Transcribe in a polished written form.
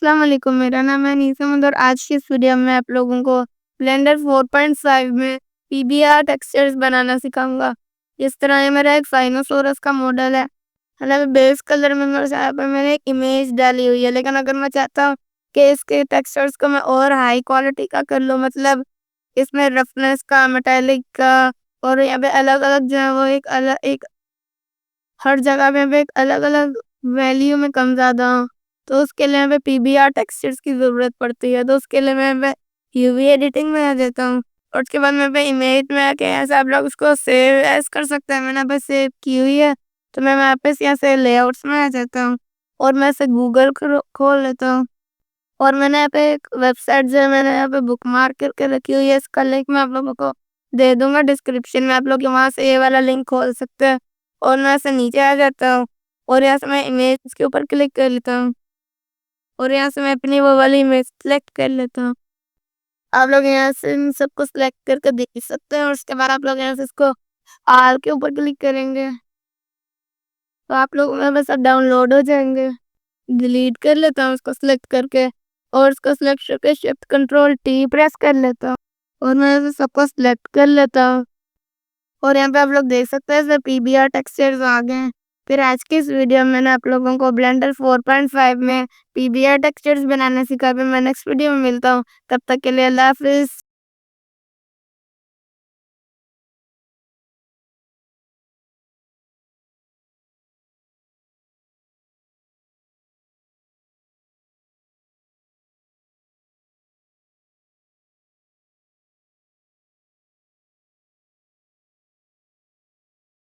अस्सलाम वालेकुम, मेरा नाम है नीसम और आज की इस वीडियो में आप लोगों को ब्लेंडर 4.5 में पीबीआर टेक्सचर्स बनाना सिखाऊंगा। इस तरह ये मेरा एक साइनोसॉरस का मॉडल है। हालांकि बेस कलर में मेरे यहाँ पे मैंने एक इमेज डाली हुई है, लेकिन अगर मैं चाहता हूँ कि इसके टेक्सचर्स को मैं और हाई क्वालिटी का कर लूँ, मतलब इसमें रफनेस का, मेटालिक का और यहाँ पे अलग अलग जो है वो एक हर जगह पे भी एक अलग-अलग वैल्यू में कम ज़्यादा हो, तो उसके लिए हमें पीबीआर टेक्सचर्स की ज़रूरत पड़ती है। तो उसके लिए मैं यूवी एडिटिंग में आ जाता हूँ और उसके बाद मैं इमेज में आके ऐसे आप लोग उसको सेव एज़ कर सकते हैं। मैंने बस सेव की हुई है, तो मैं वापस यहाँ से लेआउट्स में आ जाता हूँ और मैं इसे गूगल खोल लेता हूँ और मैंने यहाँ पे एक वेबसाइट जो है मैंने यहाँ पे बुकमार्क करके रखी हुई है। इसका लिंक मैं आप लोगों को दे दूँगा डिस्क्रिप्शन में, आप लोग वहाँ से ये वाला लिंक खोल सकते हैं। और मैं ऐसे नीचे आ जाता हूँ और यहाँ से मैं इमेज के ऊपर क्लिक कर लेता हूँ और यहाँ से मैं अपनी वो वाली इमेज सेलेक्ट कर लेता हूँ। आप लोग यहाँ से इन सबको सेलेक्ट करके देख सकते हैं और उसके बाद आप लोग यहाँ से इसको आल के ऊपर क्लिक करेंगे तो आप लोग में बस डाउनलोड हो जाएंगे। डिलीट कर लेता हूँ उसको सेलेक्ट करके और उसको सेलेक्ट करके शिफ्ट कंट्रोल टी प्रेस कर लेता हूँ और मैं ऐसे सबको सेलेक्ट कर लेता हूँ और यहाँ पे आप लोग देख सकते हैं इसमें पीबीआर टेक्सचर्स आ गए हैं। फिर आज की इस वीडियो में मैंने आप लोगों को ब्लेंडर 4.5 में पीबीआर टेक्सचर्स बनाना सिखा। फिर मैं नेक्स्ट वीडियो में मिलता हूँ, तब तक के लिए अल्लाह हाफिज़।